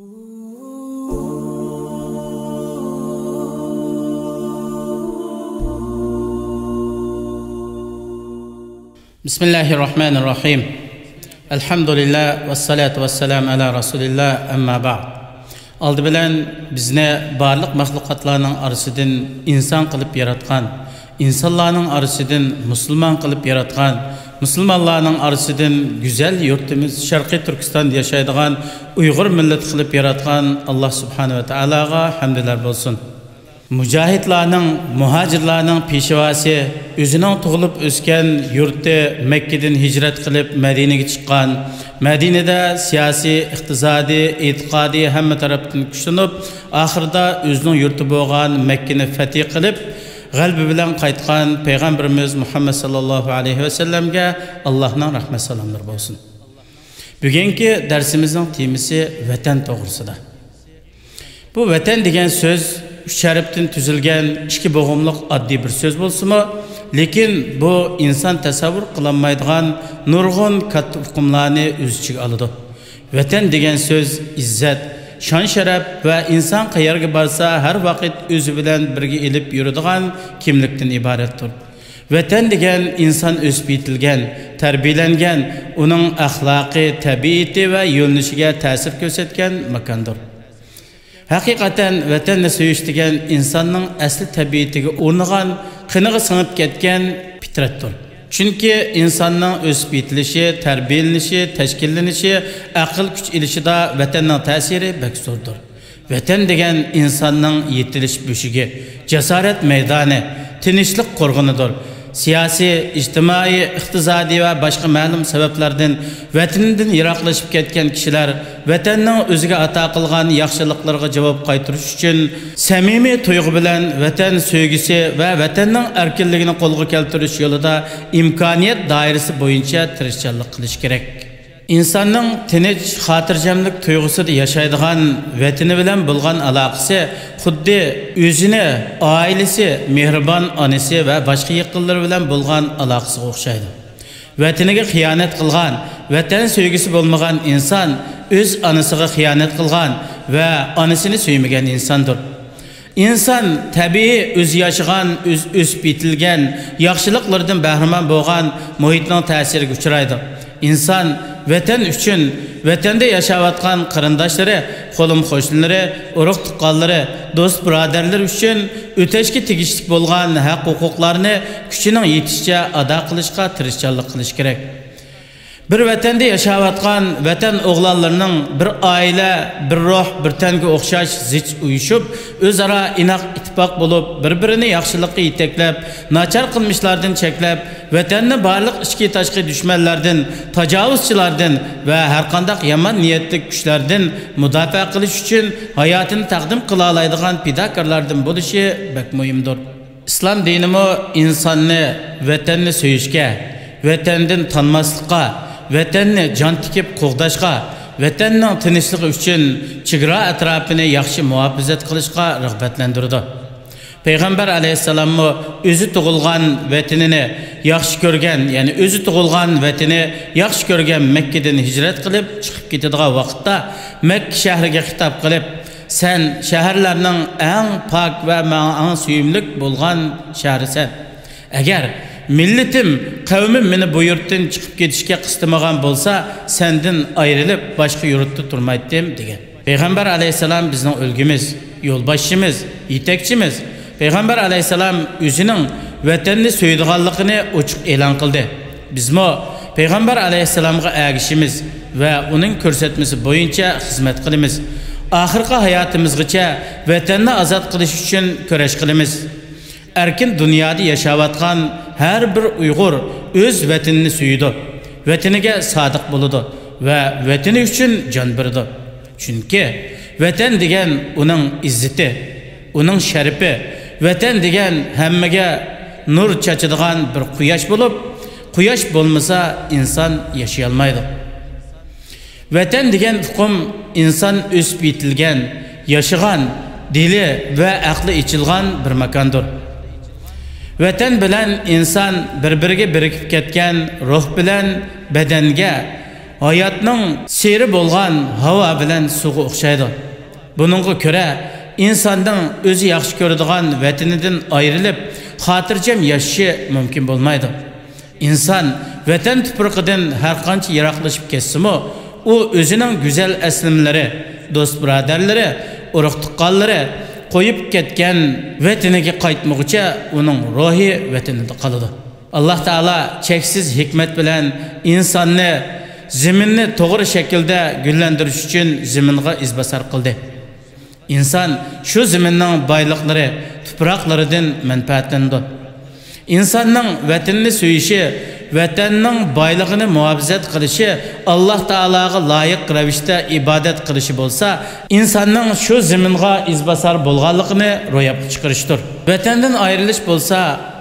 Bismillahirrahmanirrahim. Elhamdülillah ve salatu ve selam ala Resulillah amma ba'd. Aldı bilen bizne barlık mahlukatlarının arasından insan kılıp yaratkan, insanların arasından Müslüman kılıp yaratkan, Müslümanların arasından güzel yurtimiz Şarkı Türkistan yaşaydıgan Uygur millet kılıp yaratkan Allah Subhanahu ve Teala'ga hamdlar olsun. Mücahitlarning, muhacirlarning peshvasi o'zining tug'ilib o'sgan yurti Makkadan hijrat qilib Madinaga chiqqan, Madinada siyosiy, iqtisodiy, e'tiqodiy hamma tarafdan kuchlanib, oxirida o'zining yurti bo'lgan Makkani fath qilib, g'albi bilan qaytgan payg'ambarimiz Muhammad sallallohu alayhi vasallamga Allohning rahmat salomlari bo'lsin. Bugungi darsimizning temasi vatan to'g'risida. Bu vatan degan so'z üç şərifdən tüzülgən iki boğumluq addi bir söz bolsunmu, lekin bu insan təsəvvür qılanmaydıgan nurgun katta hukumlarını öz içine alıdı. Vətən degen söz izzət, şan şərəf və insan qayarga barsa hər vakit özü bilen birge elip yürüdüğən kimlikten ibarettir. Vətən degen insan ösüp yetilgen, tərbiyeləngen, onun ahlakı, təbiyyəti və yönlüşüge təsir göstərən makandır. Hakikaten vatanni söyüş degan insonning asli tabiatiga o'rnagan, qiniga singib ketgan fitratdir. Chunki insonning o'sib yetilishi, tarbiyalanishi, tashkillanishi, aql kuch ilishida vatanning ta'siri baksturdir. Vatan degan insonning yetilish bo'shigi, jasorat maydoni, tinchlik qo'rg'onidir. Siyasi, ijtimoiy, iqtisodiy va boshqa ma'lum sabablardan vatanidan yiroqlashib ketgan kishilar vatanning o'ziga ato qilgan yaxshiliklarga javob qaytarish uchun samimiy tuyg'u bilan vatan sevgisi va vatanning erkinligini qo'lga keltirish yo'lida imkoniyat doirasi bo'yicha tirishchilik qilish kerak. İnsanның tinch, xotirjamlik tuyg'usida yashaydigan vatani bilan bo'lgan aloqasi xuddi o'zini, oilasi, mehribon onasi va boshqa yaqinlar bilan bo'lgan aloqasiga o'xshaydi. Vataniga xiyonat qilgan, vatan sevgisi bo'lmagan inson o'z onasiga xiyonat qilgan va onasini suymagan insondir. İnsan tabiiy o'zi yashagan, o'sib yetilgan, yaxshiliklardan bahramand bo'lgan muhitning ta'siriga uchraydi. İnsan vatan uchun, vatanda yashayotgan qarindoshlari, qo'lim qo'shnilari, urug' tuqqanlari, do'st birodarlar uchun o'tashga tegishli bo'lgan haq-huquqlarni kuchining yetishicha ado qilishga tirishchilik qilish kerak. Bir vatanda yashayotgan vatan o'g'lonlarining bir oila, bir ruh, bir tanga o'xshash zich uyushib, o'zaro inoq ittifoq bo'lib, bir-birini yaxshilikka yetaklab, nachar qilmishlardan cheklab, vatanni barliq ichki tashqi dushmanlardan, tajovuzchilardan va har qanday yomon niyatli kuchlardan mudofaa qilish uchun hayotini taqdim qila oladigan fidokorlardan bo'lishi bak muhimdir. Islom dinimi insonni vatanni sevishga, vatandan tanmaslikqa, vatanni jon tikib qo'g'dashga, vatanning tinchligi uchun chegara atrofini yaxshi muhofazat qilishga rag'batlantirdi. Peygamber aleyhisselam özü tug'ilgan vatanini yaxshi ko'rgan, ya'ni özü tug'ilgan vatani yaxshi ko'rgan Makkadan hijrat qilib chiqib ketadigan vaqtda Makka shahriga xitob qilib, sen shaharlarning eng pok va eng suyimlik bo'lgan shahrisan. Agar millatim, qavmim meni bu yurtdan chiqib ketishga qistamagan bo'lsa, sendan ayrilib boshqa yurtda turmaydim degan. Peygamber aleyhisselam bizning o'lgimiz, yo'lboshchimiz, yetakchimiz. Peygamber aleyhisselam özünün vatanni söydiğanlıqını ochiq e'lon qildi. Bizmo Peygamber aleyhisselamga ergishimiz ve onun ko'rsatmasi bo'yicha xizmat qilamiz. Oxirgi hayotimizgacha vatanni ozod qilish uchun kurash qilamiz. Erkin dunyoda yashayotgan har bir Uyg'ur o'z vatanini suydi, vataniga sodiq bo'ladi va vatani uchun jon berdi. Chunki vatan degan uning izzati, uning sharifi, vatan degan hammaga nur chachadigan bir quyosh bo'lib, quyosh bo'lmasa inson yashay olmaydi. Vatan degan hukm inson o'sib yetilgan, yashagan, dili va aqli ichilgan bir makondir. Vatan bilan inson bir-biriga birikib ketgan ruh bilan badanga, hayotning seri bo'lgan havo bilan suvga o'xshaydi. Buningga ko'ra insonning o'zi yaxshi ko'radigan vatanidan ayrilib, xotirjam yashashi mumkin bo'lmaydi. İnsan vatan tuprog'idan har qancha yiroqlashib ketsa-mu, u o'zining go'zal aslimlari, do'st birodarlari, urug' tuqqanlari qo'yib ketgan vataniga qaytmoqcha uning ruhi vatanida qoladi. Alloh taolo cheksiz hikmat bilan insonni zaminni to'g'ri shaklda gullantirish uchun zaminga izbosar qildi. İnsan shu zaminning boyliqlari, tuproqlaridan manfaatlandi. İnsanning vatanni suyishi, vatanning boyligini muhofazat qilishi, Alloh taologa loyiq ravishda ibodat qilishi bo'lsa, insonning shu zaminga izbosar bo'lganligini ro'yobga chiqarishdir. Vatandan ayrilish bo'lsa,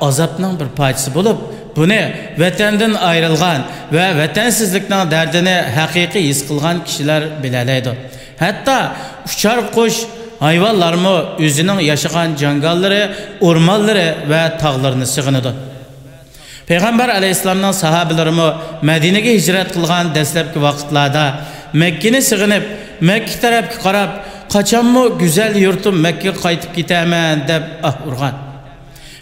azobning bir parchasi bo'lib, buni vatandan ayrilgan va vatansizlikning dardini haqiqiy his qilgan kishilar bilalaydi. Hatto uchar qush hayvonlarmi o'zining yashagan jangallari, o'rmonlari va tog'larni sig'inadi. Peygamber aleyhisselamның sahabilarımı Medine'ye hicret kılgan dastlabki vaqtlarda Mekke'ni sig'inib, Mekke tarafga qarab, "Qachonmi güzel yurtim Mekke'ga qaytib ketaman" deb urgan.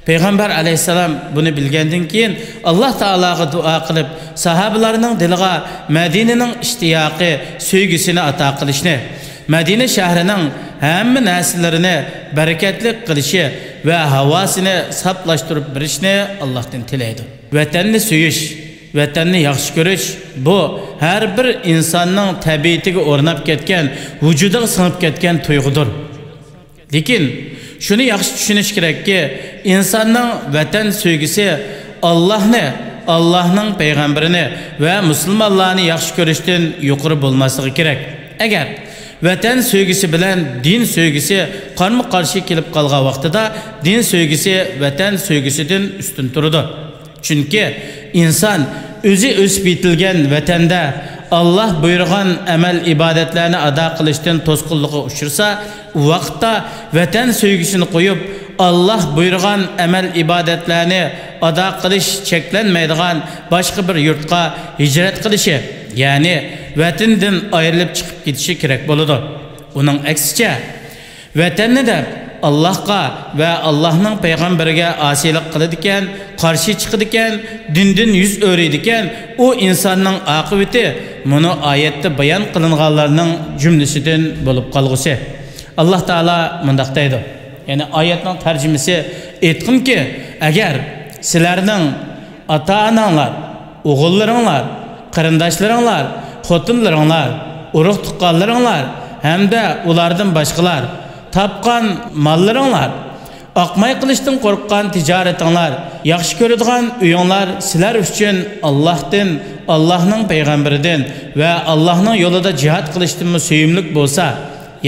Peygamber aleyhisselam bunu bilgandan keyin Alloh taolaga duo qilib, sahabilarning diliga Medine'ning ishtiyoqi, sevgisini ato qilishni, Medine shahrining hamma narsalarni barakatli qilishi va havosini saplashtirib berishni Allohdan tilaydi. Vatanni suyish, vatanni yaxshi ko'rish bu har bir insonning tabiatiga o'rnab ketgan, vujudiga singib ketgan tuyg'udir. Lekin shuni yaxshi tushunish kerakki, insonning vatan sevgisi Allohni, Allohning payg'ambarini va musulmonlarni yaxshi ko'rishdan yuqori bo'lmasligi kerak. Agar vatan sevgisi bilan din sevgisi qarama-qarshi kelib qolgan vaqtida din sevgisi vatan sevgisidan ustun turadi. Chunki inson o'zi o'sib yetilgan vatanda Allah buyurgan amal ibodatlarni ado qilishdan to'sqinlikka uchirsa, u vaqtda vatan sevgisini qo'yib Allah buyurgan amal ibodatlarni ado qilish cheklanmaydigan boshqa bir yurtga hijrat qilishi, ya'ni vatandan ayrilib chiqib ketishi kerak bo'ladi. Uning aksicha vatanni deb Allahqa va Allahning payg'ambariga osiylik qiladigan, qarshi chiqadigan, dindan yuz o'raydigan u insonning oqibati buni oyatda bayon qilinganlarning jumlasidan bo'lib qolgusi. Alloh taolo mundaq deydi. Ya'ni oyatning tarjimasi aytqinki, agar sizlarning ota-onanglar, o'g'illaringlar, qarindoshlaringlar, xotinlaringlar, urug' tuqqanlaringlar hamda ulardan boshqalar tapqan mollaringlar, oqmay qilishdan qo'rqqan tijoratinglar, yaxshi ko'radigan uyinglar sizlar uchun Allohdan, Allohning payg'ambaridan va Allohning yo'lida jihad qilishdan suyimlik bo'lsa,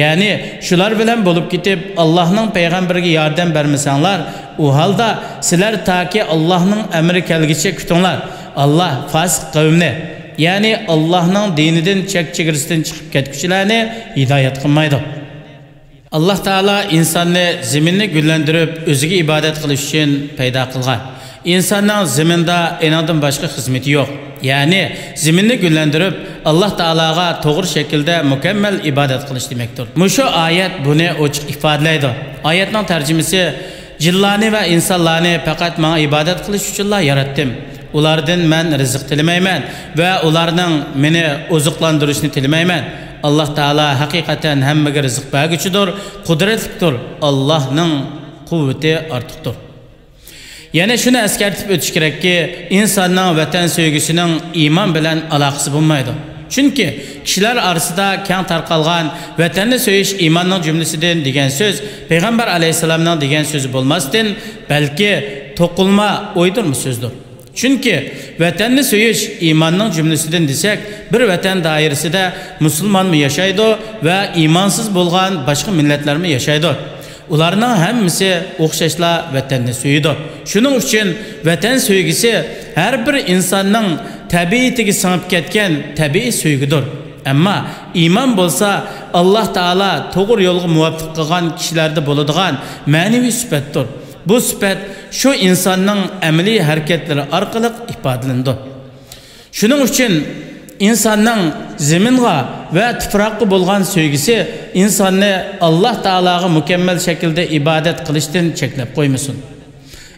ya'ni shular bilan bo'lib ketib Allohning payg'ambariga yordam bermasanglar, u holda sizlar toki Allohning amri kelgicha kutinglar. Allah fasik qavmni, ya'ni Allohning dinidan chek-chegarasidan chiqib ketguchilarni hidoyat qilmaydi. Allah Taala insonni zaminni gullantirib o'ziga ibodat qilish uchun paydo qilgan. İnsanning zaminda enondan boshqa xizmati yo'q. Ya'ni zaminni gullantirib Allah Taolaga to'g'ri shaklda mukammal ibodat qilish demakdir. Mushu oyat buni ochiq ifodalaydi. Oyatning tarjimasi: "Jinlarni va insonlarni faqat menga ibodat qilish uchun yaratdim. Ulardan men rizq tilamayman va ularning meni oziqlantirishni tilamayman. Allah Taala haqiqatan hammaga rizq berguchidir, qudratlidir. Allohning quvvati ortiqdir." Yana shuni eskartib o'tish kerakki, insonning vatan sevgisining iymon bilan aloqasi bo'lmaydi. Chunki kishilar orasida keng tarqalgan vatanni sevish iymonning jumlasidan degan so'z payg'ambar alayhisolamning degan so'zi bo'lmasdan, balki to'qilma o'ydirma so'zdir. Chunki vatanni sevish iymonning jumlasidan desak, bir vatan doirasida musulmonmi yashaydi va iymonsiz bo'lgan boshqa millatlarmi yashaydi. Ularning hammasi o'xshashla vatanni suyidi. Shuning uchun vatan sevgisi har bir insonning tabiatiga singib ketgan tabiiy sevgidir. Ammo iymon bo'lsa, Alloh taolo to'g'ri yo'lga muvaffaq qilgan kishilarda bo'ladigan ma'naviy sifatdir. Bu sifat shu insonning amaliy harakatlari orqali ifodalanadi. Shuning uchun İnsanның zeminga ve tuproqqa bo'lgan sevgisi insonni Alloh taologa mukammal shaklda ibodat qilishdan cheklab qo'ymasin.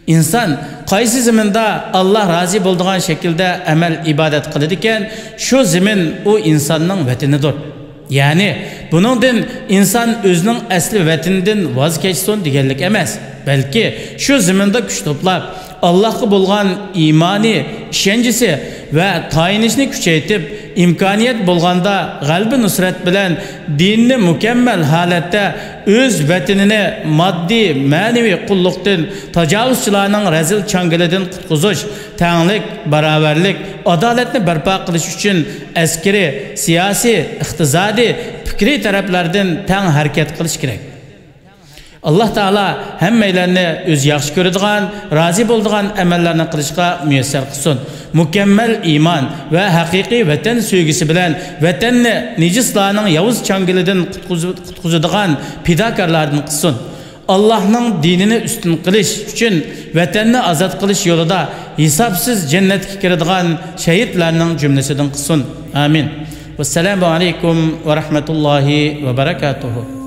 İnsan qaysi zaminda Allah razı bo'lgan shaklda amal ibodat qiladi ekan, shu zamin u insonning vatanidir. Ya'ni buningdan inson o'zining asli vatanidan voz kechsin deganlik emas, balki shu zaminda kuch to'plab Allah'a bo'lgan imani, ishonchisi ve tayinishni kuchaytib, imkoniyat bo'lganda g'albi nusrat bilan dinni mukammal holatda o'z vatanini moddiy, ma'naviy qulluqdan, tajovuzchilarning razil changalidan qutqizish, tanglik, barobarlik, adolatni barpo qilish uchun askari, siyosiy, iqtisodiy, fikriy taraflardan tang harakat qilish kerak. Allah Taala hammalarni o'z yaxshi ko'radigan, rozi bo'ladigan amallarni qilishga muyassar qilsin. Mukammal iymon va haqiqiy vatan sevgisi bilan vatanni nijislarning yovuz changilidan qutqizadigan fidokorlardan qilsin. Allohning dinini ustun qilish uchun vatanni ozod qilish yo'lida hisobsiz jannatga kiradigan shahidlarning jumlasidan qilsin. Amin. Vassalamu alaykum va rahmatullohi va barakatuh.